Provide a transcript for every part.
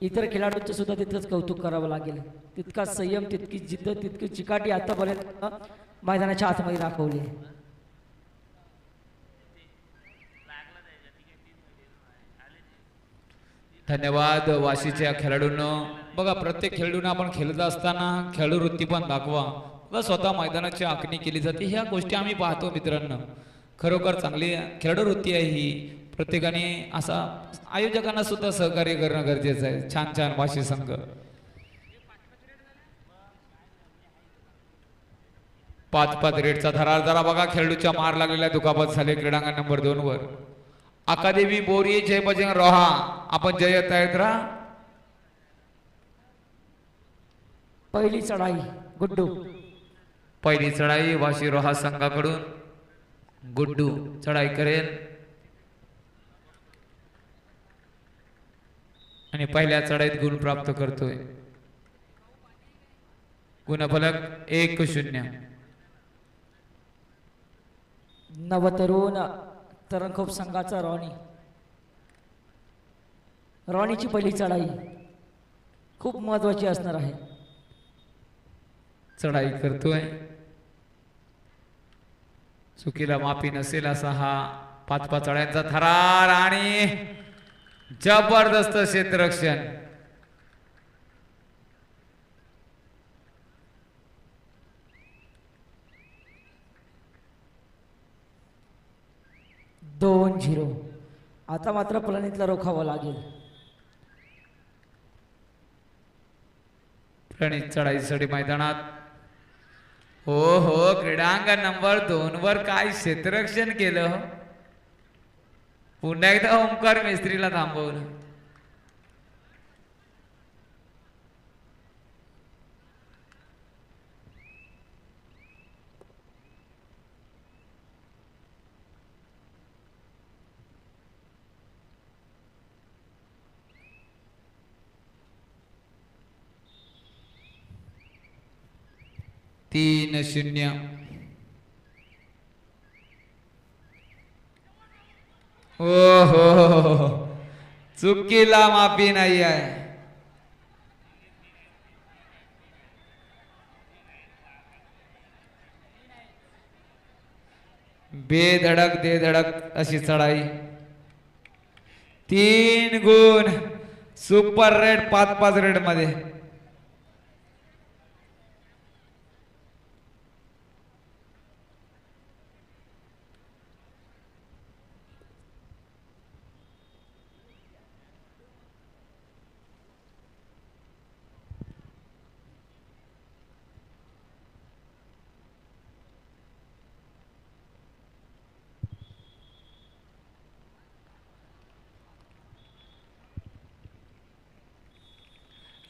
इतर खेळाडूंचे सुद्धा तितकंच कौतुक करावं लागेल. तितका संयम, तितकी जिद्द, तितकी चिकाटी आतापर्यंत मैदानाच्या आतमध्ये दाखवली. धन्यवाद वाशीच्या खेळाडूंनो. बघा प्रत्येक खेळाडूंना आपण खेळत असताना खेळू वृत्ती पण दाखवा. बघा स्वतः मैदानाची आखणी केली जाते. ह्या गोष्टी आम्ही पाहतो मित्रांनो. खरोखर चांगली खेळाडू वृत्ती आहे ही. प्रत्येकाने असा आयोजकांना सुद्धा सहकार्य करणं गरजेचं आहे. छान छान वाशी संघ. 5-5 रेडचा थरार जरा बघा. खेळाडूच्या मार लागलेल्या दुखापत झाले क्रीडांगण नंबर 2 वर. अकादमी बोरी जय बजरंग रोहा. आपण जयत आहेत राहा. पहिली चढाई गुड्डू. पहिली चढाई वाशी रोहा संघाकडून गुड्डू चढाई करेल आणि पहिल्या चढाईत गुण प्राप्त करतोय. गुणफलक 1-0. नवतरुण तरंगखोप संघाचा रॉनीची पहिली चढाई खूप महत्वाची असणार आहे. चढाई करतोय. चुकीला माफी नसेल असा हा 5-5 चढायांचा थरार आणि जबरदस्त क्षेत्ररक्षण. दोन 0. आता मात्र प्रणितला रोखावं लागेल. प्रणित चढाईसाठी मैदानात. हो हो क्रीडांगण नंबर 2 वर काय क्षेत्ररक्षण केलं. पुन्हा एकदा ओंकार मिस्त्रीला थांबवलं. तीन 0. हो हो चुकीला माफी नाही आहे. बेधडक दे धडक अशी चढाई. 3 गुण. सुपर रेड 5-5 रेड मध्ये.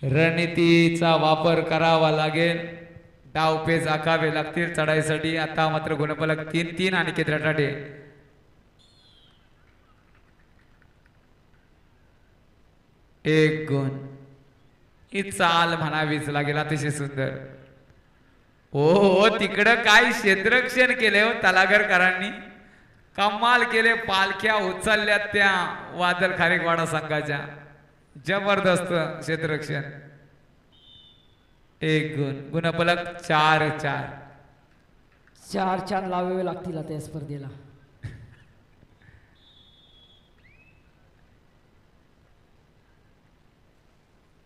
रणनीतीचा वापर करावा लागेल. डावपेच आखावे लागतील चढाईसाठी. आता मात्र गुणफलक 3-3 आणि केद्राटाटे 1 गुण. ही चाल म्हणावीच लागेल. अतिशय सुंदर. हो तिकडं काय क्षेत्ररक्षण केले हो तलागरकरांनी. कमाल केले. पालख्या उचलल्या त्या वादल खारेकवाडा संघाच्या. जबरदस्त क्षेत्ररक्षण. 1 गुण. गुणफलक 4-4. 4 लावावे लागतील आता या स्पर्धेला.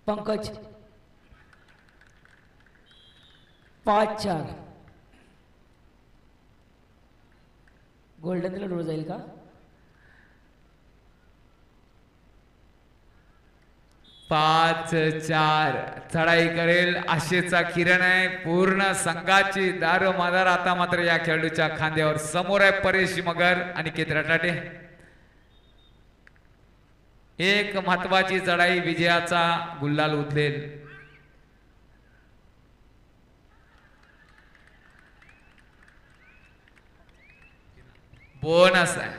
पंकज 5-4. गोल्डनला डोळ जाईल का. 5-4 चढाई करेल आशेचा किरण आहे. पूर्ण संघाची दारोमदार आता मात्र या खेळाडूच्या खांद्यावर. समोर आहे परेश मगर आणि केद्राटाटे. एक महत्वाची चढाई विजयाचा गुल्लाल उधळेल. बोनस आहे.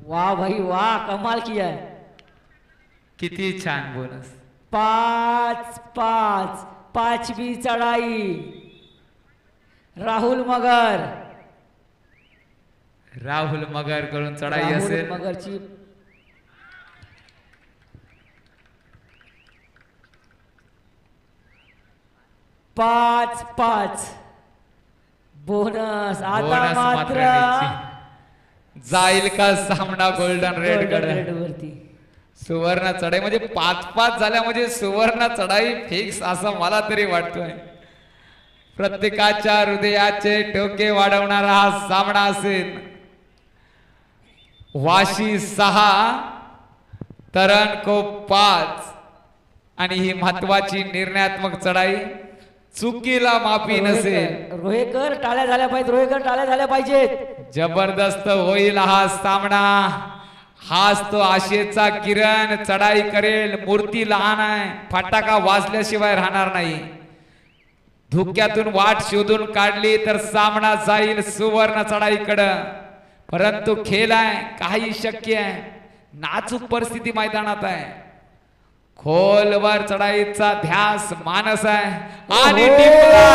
वाह भाई वाह, कमाल किया है. किती छान बोनस. 5-5 5वी चढाई. राहुल मगर कडून चढाई असेल. मगरची 5-5 बोनस आता बोनस मात्र निश्चित. जाईल का सामना गोल्डन रेड गोल्डन कडे रेड वरती सुवर्ण चढाई म्हणजे 5-5 झाल्या म्हणजे सुवर्ण चढाई फिक्स असं मला तरी वाटतोय. प्रत्येकाच्या हृदयाचे ठोके वाढवणारा हा सामना असेल. वाशी 6 तरणको 5 आणि ही महत्वाची निर्णयात्मक चढाई चुकीला माफी नसेल. रोहेकर टाळ्या झाल्या पाहिजेत, रोहेकर टाळ्या झाल्या पाहिजेत. जबरदस्त होईल हा सामना. हाच तो आशेचा किरण चढाई करेल. मूर्ती लहान आहे, फटाका वाजल्याशिवाय राहणार नाही. धुक्यातून वाट शोधून काढली तर सामना जाईल सुवर्ण चढाईकडं. परंतु खेळ आहे, काही शक्य आहे. नाजूक परिस्थिती मैदानात आहे. खोलवर चढाईचा ध्यास मानस आहे आणि टिपला.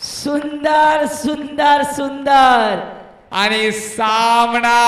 सुंदर सुंदर सुंदर आणि सामना